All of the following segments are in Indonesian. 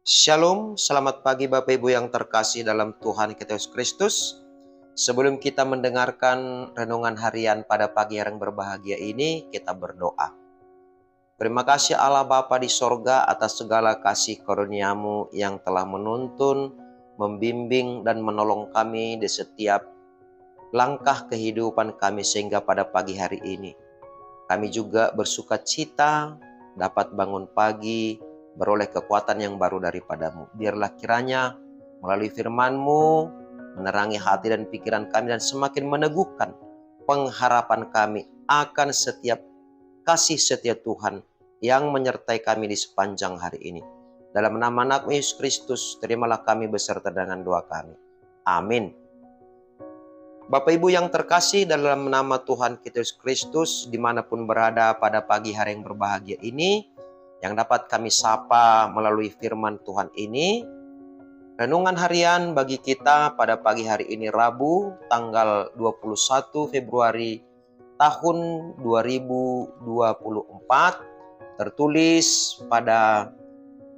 Shalom, selamat pagi Bapak Ibu yang terkasih dalam Tuhan kita Yesus Kristus. Sebelum kita mendengarkan renungan harian pada pagi yang berbahagia ini, kita berdoa. Terima kasih Allah Bapa di sorga atas segala kasih karunia-Mu yang telah menuntun, membimbing, dan menolong kami di setiap langkah kehidupan kami sehingga pada pagi hari ini. Kami juga bersuka cita dapat bangun pagi, beroleh kekuatan yang baru daripada-Mu. Biarlah kiranya melalui firman-Mu menerangi hati dan pikiran kami dan semakin meneguhkan pengharapan kami akan setiap kasih setia Tuhan yang menyertai kami di sepanjang hari ini. Dalam nama anak Yesus Kristus, terimalah kami beserta dengan doa kami. Amin. Bapak Ibu yang terkasih dalam nama Tuhan kita Yesus Kristus, dimanapun berada pada pagi hari yang berbahagia ini, yang dapat kami sapa melalui firman Tuhan ini, renungan harian bagi kita pada pagi hari ini Rabu, tanggal 21 Februari tahun 2024, tertulis pada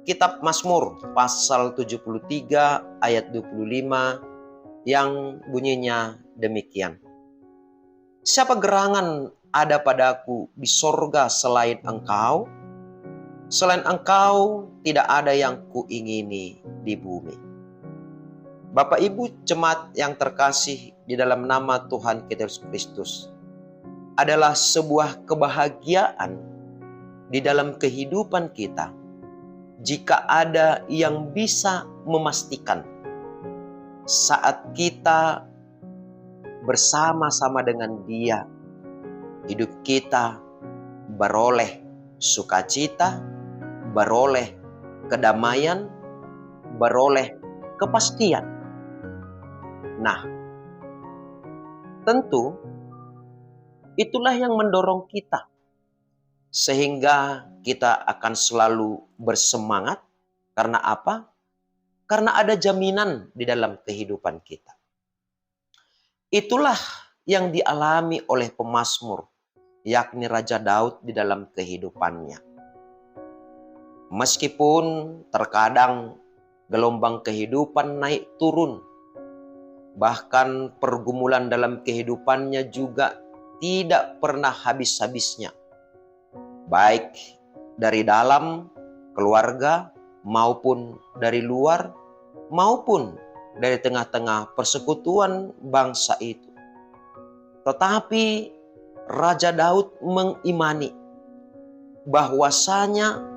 Kitab Mazmur pasal 73 ayat 25 yang bunyinya demikian. Siapa gerangan ada padaku di sorga selain Engkau? Selain Engkau tidak ada yang kuingini di bumi. Bapak Ibu jemaat yang terkasih di dalam nama Tuhan kita Yesus Kristus, adalah sebuah kebahagiaan di dalam kehidupan kita jika ada yang bisa memastikan saat kita bersama-sama dengan Dia, hidup kita beroleh sukacita, beroleh kedamaian, beroleh kepastian. Nah, tentu itulah yang mendorong kita sehingga kita akan selalu bersemangat. Karena apa? Karena ada jaminan di dalam kehidupan kita. Itulah yang dialami oleh pemazmur, yakni Raja Daud di dalam kehidupannya. Meskipun terkadang gelombang kehidupan naik turun, bahkan pergumulan dalam kehidupannya juga tidak pernah habis-habisnya. Baik dari dalam keluarga, maupun dari luar, maupun dari tengah-tengah persekutuan bangsa itu. Tetapi Raja Daud mengimani bahwasanya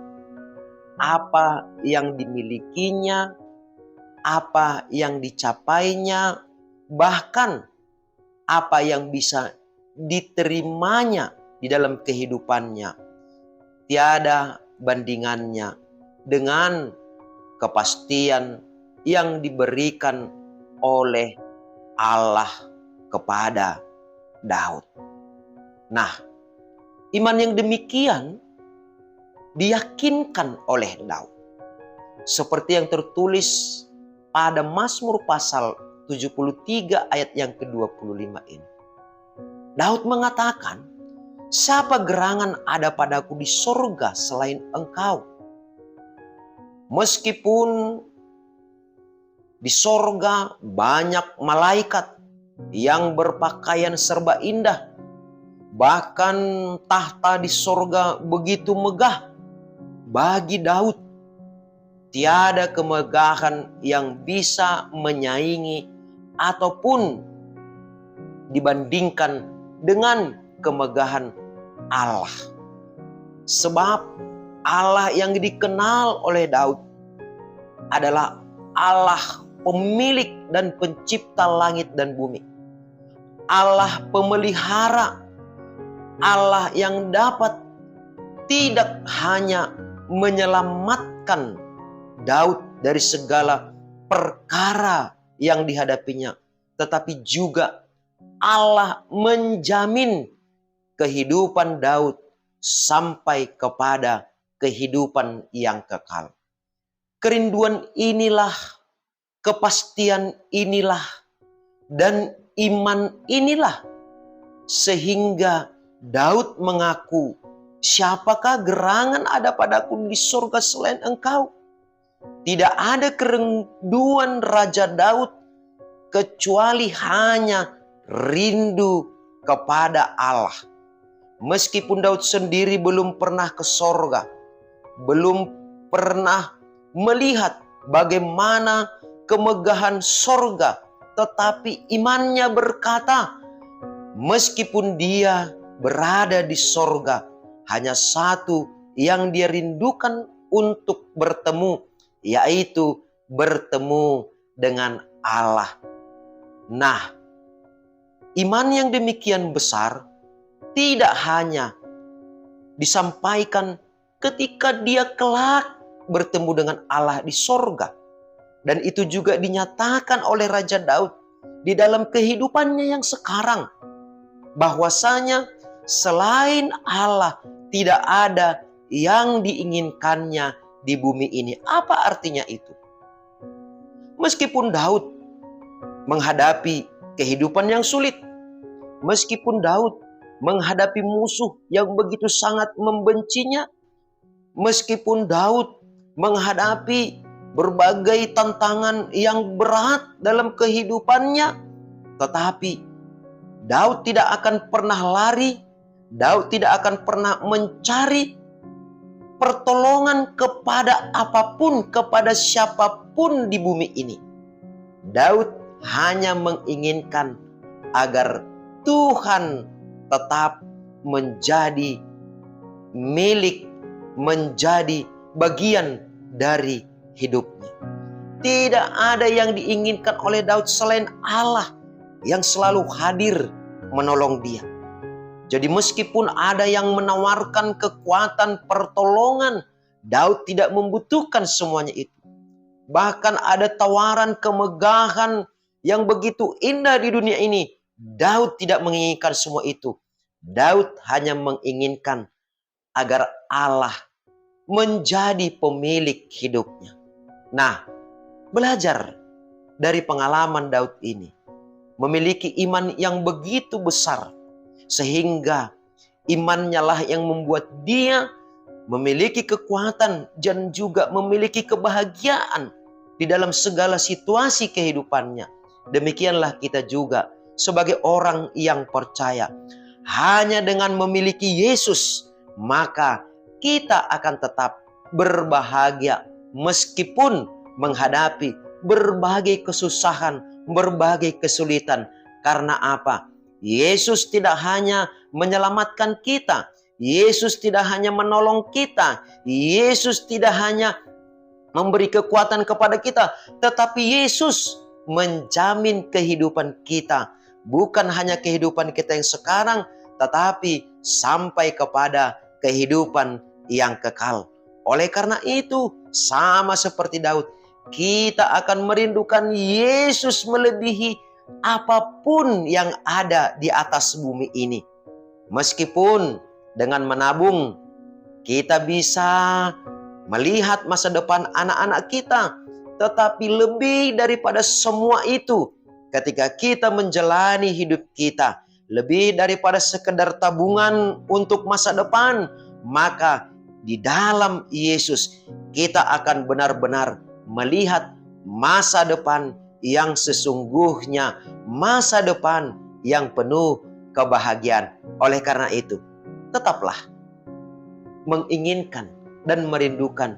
apa yang dimilikinya, apa yang dicapainya, bahkan apa yang bisa diterimanya di dalam kehidupannya, tiada bandingannya dengan kepastian yang diberikan oleh Allah kepada Daud. Nah, iman yang demikian diyakinkan oleh Daud. Seperti yang tertulis pada Mazmur pasal 73 ayat yang ke-25 ini. Daud mengatakan, siapa gerangan ada padaku di sorga selain Engkau? Meskipun di sorga banyak malaikat yang berpakaian serba indah, bahkan tahta di sorga begitu megah, bagi Daud tiada kemegahan yang bisa menyaingi ataupun dibandingkan dengan kemegahan Allah. Sebab Allah yang dikenal oleh Daud adalah Allah pemilik dan pencipta langit dan bumi. Allah pemelihara, Allah yang dapat tidak hanya menyelamatkan Daud dari segala perkara yang dihadapinya, tetapi juga Allah menjamin kehidupan Daud sampai kepada kehidupan yang kekal. Kerinduan inilah, kepastian inilah, dan iman inilah sehingga Daud mengaku, siapakah gerangan ada padaku di surga selain Engkau? Tidak ada kerinduan Raja Daud kecuali hanya rindu kepada Allah. Meskipun Daud sendiri belum pernah ke sorga, belum pernah melihat bagaimana kemegahan sorga, tetapi imannya berkata, meskipun dia berada di sorga, hanya satu yang dia rindukan untuk bertemu, yaitu bertemu dengan Allah. Nah, iman yang demikian besar tidak hanya disampaikan ketika dia kelak bertemu dengan Allah di sorga. Dan itu juga dinyatakan oleh Raja Daud di dalam kehidupannya yang sekarang. Bahwasanya selain Allah tidak ada yang diinginkannya di bumi ini. Apa artinya itu? Meskipun Daud menghadapi kehidupan yang sulit, meskipun Daud menghadapi musuh yang begitu sangat membencinya, meskipun Daud menghadapi berbagai tantangan yang berat dalam kehidupannya, tetapi Daud tidak akan pernah lari, Daud tidak akan pernah mencari pertolongan kepada apapun, kepada siapapun di bumi ini. Daud hanya menginginkan agar Tuhan tetap menjadi milik, menjadi bagian dari hidupnya. Tidak ada yang diinginkan oleh Daud selain Allah yang selalu hadir menolong dia. Jadi meskipun ada yang menawarkan kekuatan pertolongan, Daud tidak membutuhkan semuanya itu. Bahkan ada tawaran kemegahan yang begitu indah di dunia ini, Daud tidak menginginkan semua itu. Daud hanya menginginkan agar Allah menjadi pemilik hidupnya. Nah, belajar dari pengalaman Daud ini, memiliki iman yang begitu besar, sehingga imannya lah yang membuat dia memiliki kekuatan dan juga memiliki kebahagiaan di dalam segala situasi kehidupannya. Demikianlah kita juga sebagai orang yang percaya. Hanya dengan memiliki Yesus, maka kita akan tetap berbahagia meskipun menghadapi berbagai kesusahan, berbagai kesulitan. Karena apa? Yesus tidak hanya menyelamatkan kita, Yesus tidak hanya menolong kita, Yesus tidak hanya memberi kekuatan kepada kita, tetapi Yesus menjamin kehidupan kita. Bukan hanya kehidupan kita yang sekarang, tetapi sampai kepada kehidupan yang kekal. Oleh karena itu, sama seperti Daud, kita akan merindukan Yesus melebihi apapun yang ada di atas bumi ini. Meskipun dengan menabung, kita bisa melihat masa depan anak-anak kita. Tetapi lebih daripada semua itu, ketika kita menjalani hidup kita, lebih daripada sekedar tabungan untuk masa depan, maka di dalam Yesus kita akan benar-benar melihat masa depan yang sesungguhnya, masa depan yang penuh kebahagiaan. Oleh karena itu, tetaplah menginginkan dan merindukan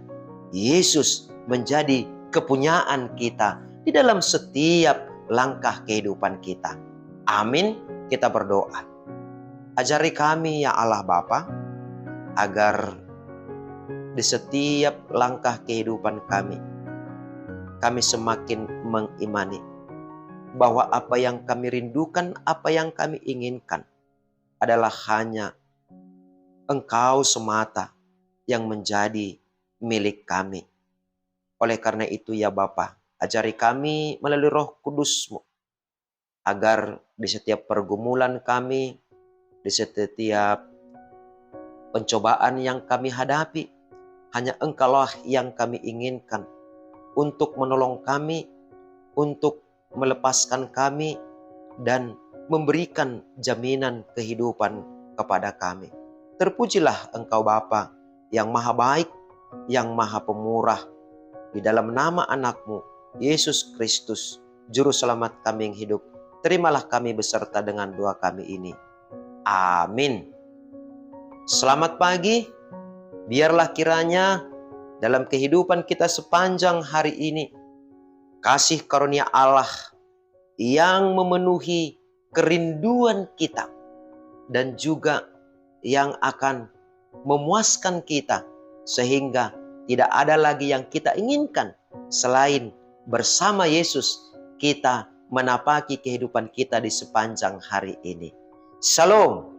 Yesus menjadi kepunyaan kita di dalam setiap langkah kehidupan kita. Amin. Kita berdoa. Ajari kami ya Allah Bapa, agar di setiap langkah kehidupan kami semakin mengimani bahwa apa yang kami rindukan, apa yang kami inginkan adalah hanya Engkau semata yang menjadi milik kami. Oleh karena itu ya Bapa, ajari kami melalui Roh Kudus-Mu, agar di setiap pergumulan kami, di setiap pencobaan yang kami hadapi, hanya Engkaulah yang kami inginkan untuk menolong kami, untuk melepaskan kami, dan memberikan jaminan kehidupan kepada kami. Terpujilah Engkau Bapa yang Maha Baik, yang Maha Pemurah, Di dalam nama anakmu, Yesus Kristus, Juru Selamat kami yang hidup, terimalah kami beserta dengan doa kami ini. Amin. Selamat pagi, biarlah kiranya dalam kehidupan kita sepanjang hari ini, kasih karunia Allah yang memenuhi kerinduan kita dan juga yang akan memuaskan kita, sehingga tidak ada lagi yang kita inginkan selain bersama Yesus kita menapaki kehidupan kita di sepanjang hari ini. Shalom.